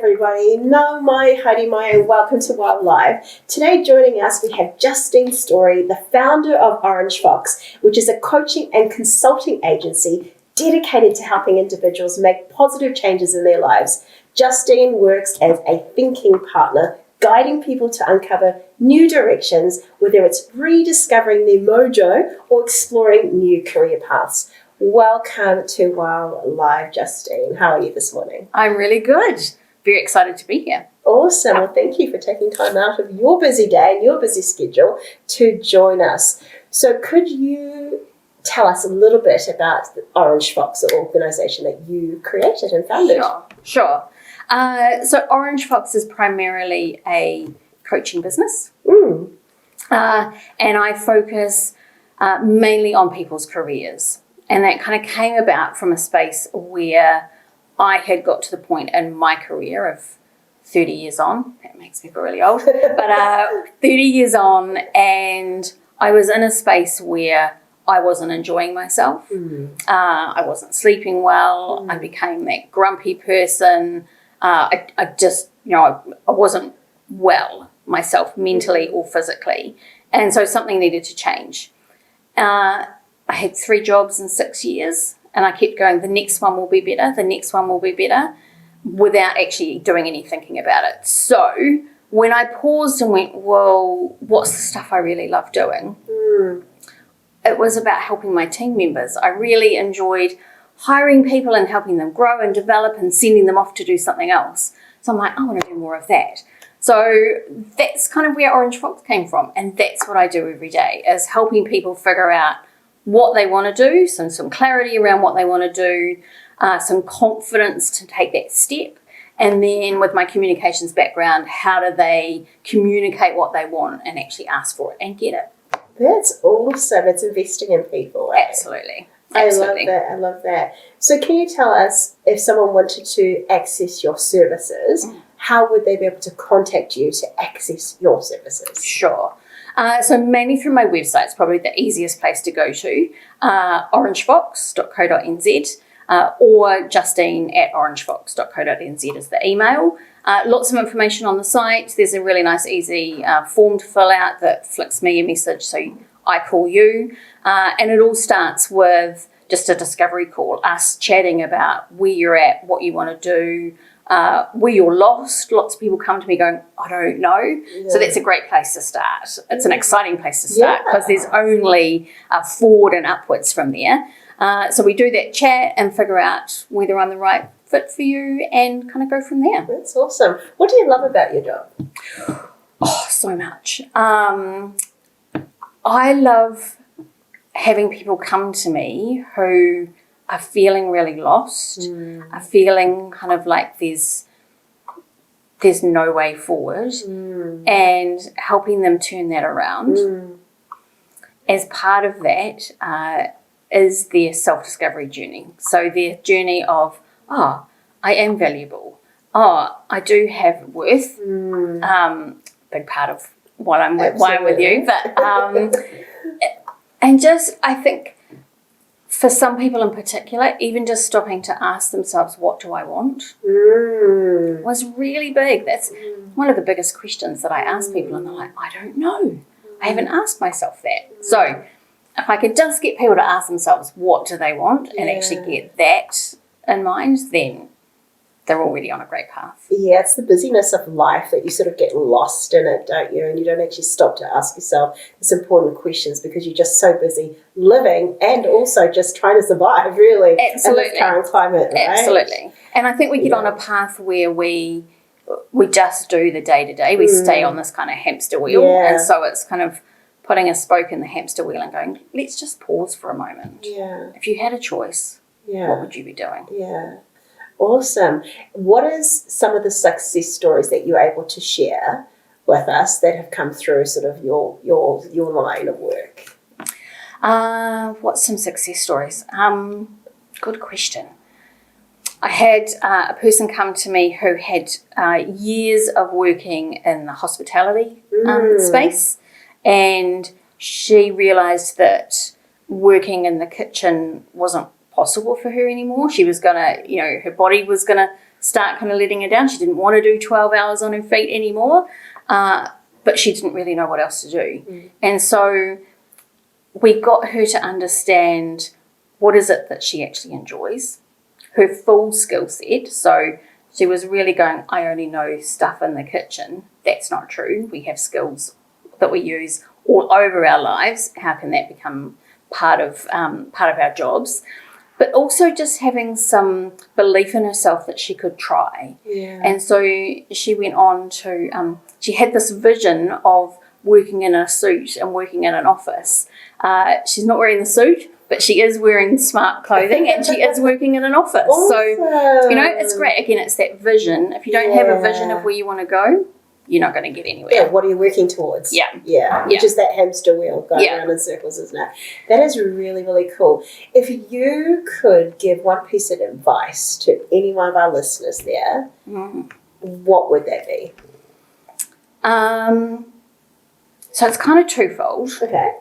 everybody. Nau mai, haere mai, and welcome to Wild Live. Today joining us we have Justine Storey, the founder of Orange Fox, which is a coaching and consulting agency dedicated to helping individuals make positive changes in their lives. Justine works as a thinking partner, guiding people to uncover new directions, whether it's rediscovering their mojo or exploring new career paths. Welcome to Wild Live, Justine. How are you this morning? I'm really good. Very excited to be here. Awesome. Well, thank you for taking time out of your busy day and your busy schedule to join us. So could you tell us a little bit about the Orange Fox, the organisation that you created and founded? Sure. So Orange Fox is primarily a coaching business. And I focus mainly on people's careers. And that kind of came about from a space where I had got to the point in my career of 30 years on. That makes me feel really old. But 30 years on, and I was in a space where I wasn't enjoying myself. I wasn't sleeping well. I became that grumpy person. I just, I wasn't well myself mentally or physically. And so something needed to change. I had 3 jobs in 6 years, and I kept going, the next one will be better, the next one will be better, without actually doing any thinking about it. So when I paused and went, well, what's the stuff I really love doing? It was about helping my team members. I really enjoyed hiring people and helping them grow and develop and sending them off to do something else. So I'm like, I want to do more of that. So that's kind of where Orange Fox came from, and that's what I do every day, is helping people figure out what they want to do, some clarity around what they want to do, some confidence to take that step, and then with my communications background, how do they communicate what they want and actually ask for it and get it. That's awesome. It's investing in people. Absolutely. I love that. So can you tell us, if someone wanted to access your services, how would they be able to contact you to access your services? Sure. So mainly through my website is probably the easiest place to go to, orangefox.co.nz, or justine@orangefox.co.nz is the email. Lots of information on the site. There's a really nice, easy form to fill out that flicks me a message, so I call you. And it all starts with just a discovery call, us chatting about where you're at, what you want to do, where you're lost. Lots of people come to me going, I don't know. Yeah. So that's a great place to start. It's an exciting place to start because there's only forward and upwards from there. So we do that chat and figure out whether I'm the right fit for you and kind of go from there. That's awesome. What do you love about your job? Oh, so much. I love having people come to me who are feeling really lost, are feeling kind of like there's no way forward, and helping them turn that around. As part of that is their self-discovery journey. So their journey of, I am valuable. I do have worth. Big part of why I'm with you. But and just, I think, for some people in particular, even just stopping to ask themselves, what do I want, was really big. That's one of the biggest questions that I ask people, and they're like, I don't know. I haven't asked myself that. So if I could just get people to ask themselves, what do they want, and actually get that in mind, then they're already on a great path. Yeah, it's the busyness of life that you sort of get lost in it, don't you? And you don't actually stop to ask yourself these important questions because you're just so busy living and also just trying to survive, really, in this current climate, right? Absolutely. And I think we get on a path where we just do the day-to-day. We stay on this kind of hamster wheel. And so it's kind of putting a spoke in the hamster wheel and going, let's just pause for a moment. Yeah. If you had a choice, what would you be doing? Yeah. Awesome. What is some of the success stories that you're able to share with us that have come through sort of your line of work? What's some success stories? Good question. I had a person come to me who had years of working in the hospitality space, and she realised that working in the kitchen wasn't possible for her anymore. She was going to, her body was going to start kind of letting her down. She didn't want to do 12 hours on her feet anymore, but she didn't really know what else to do. And so we got her to understand what is it that she actually enjoys, her full skill set. So she was really going, I only know stuff in the kitchen. That's not true. We have skills that we use all over our lives. How can that become part of our jobs? But also just having some belief in herself that she could try. Yeah. And so she went on to, she had this vision of working in a suit and working in an office. She's not wearing the suit, but she is wearing smart clothing and she is working in an office. Awesome. So, it's great. Again, it's that vision. If you don't have a vision of where you want to go, you're not going to get anywhere. Yeah, what are you working towards? Yeah. Which is that hamster wheel going around in circles, isn't it? That is really, really cool. If you could give one piece of advice to any one of our listeners there, what would that be? So it's kind of twofold. Okay.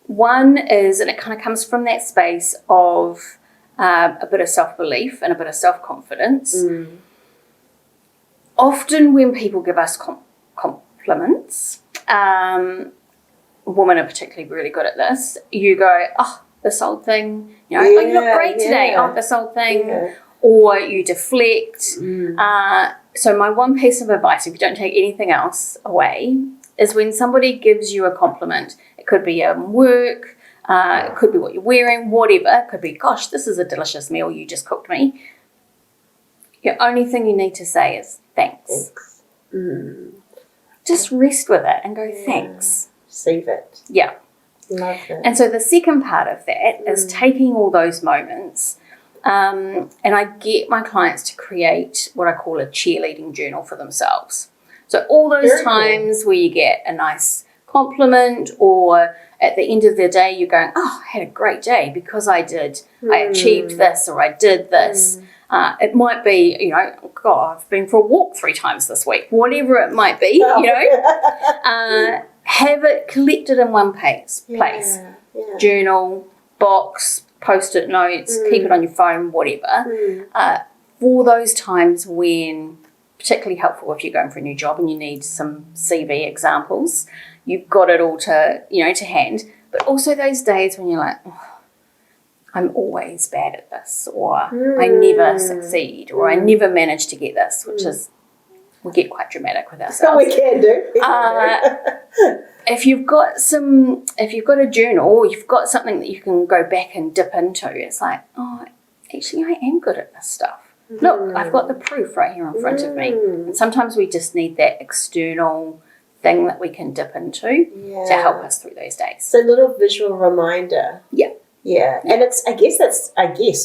One is, and it kind of comes from that space of a bit of self-belief and a bit of self-confidence. Often when people give us compliments, women are particularly really good at this, you go, oh, this old thing, oh, you look great today, oh, this old thing, or you deflect. So my one piece of advice, if you don't take anything else away, is when somebody gives you a compliment, it could be work, it could be what you're wearing, whatever. It could be, gosh, this is a delicious meal you just cooked me. Your only thing you need to say is thanks. Just rest with it and go, thanks. Receive it. Yeah. Love it. And so the second part of that is taking all those moments, and I get my clients to create what I call a cheerleading journal for themselves. So all those times where you get a nice compliment, or at the end of the day you're going, oh, I had a great day because I achieved this, or I did this. It might be, God, I've been for a walk 3 times this week, whatever it might be, have it collected in one place. Journal, box, post-it notes, keep it on your phone, whatever. For those times when, particularly helpful if you're going for a new job and you need some CV examples, you've got it all to hand. But also those days when you're like, oh, I'm always bad at this, or I never succeed, or I never manage to get this, which is, we get quite dramatic with ourselves. We can do. If you've got a journal, or you've got something that you can go back and dip into, it's like, oh, actually I am good at this stuff. Look, I've got the proof right here in front of me. And sometimes we just need that external thing that we can dip into to help us through those days. It's a little visual reminder. Yeah, and it's I guess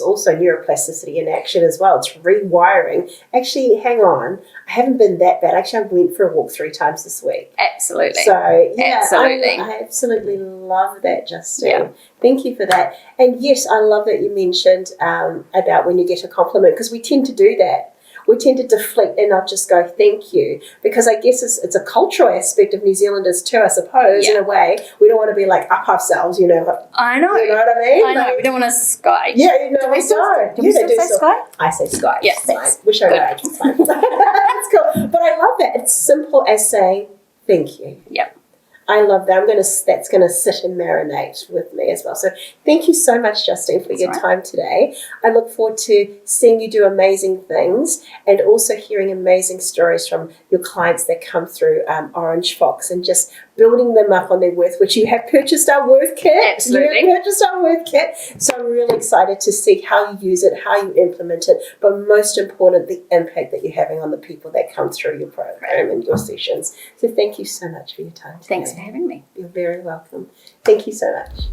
also neuroplasticity in action as well. It's rewiring. Actually, hang on, I haven't been that bad. Actually, I went for a walk 3 times this week. Absolutely. So yeah, absolutely. I absolutely love that, Justine. Yeah. Thank you for that. And yes, I love that you mentioned about when you get a compliment, because we tend to do that. We tend to deflect and not just go, thank you, because I guess it's a cultural aspect of New Zealanders too, I suppose, in a way. We don't want to be like up ourselves, I know. You know what I mean? I know. We don't want to sky. Yeah, no, we don't. Do we still say sky? I say sky. Yes, thanks. Wish I know. It's fine. That's cool. But I love that. It's simple as saying, thank you. Yep. I love that. That's going to sit and marinate with me as well. So thank you so much, Justine, for your time today. I look forward to seeing you do amazing things, and also hearing amazing stories from your clients that come through Orange Fox, and just building them up on their worth, which you have purchased our worth kit. Absolutely. You have purchased our worth kit. So I'm really excited to see how you use it, how you implement it, but most important, the impact that you're having on the people that come through your program and your sessions. So thank you so much for your time today. Thanks for having me. You're very welcome. Thank you so much.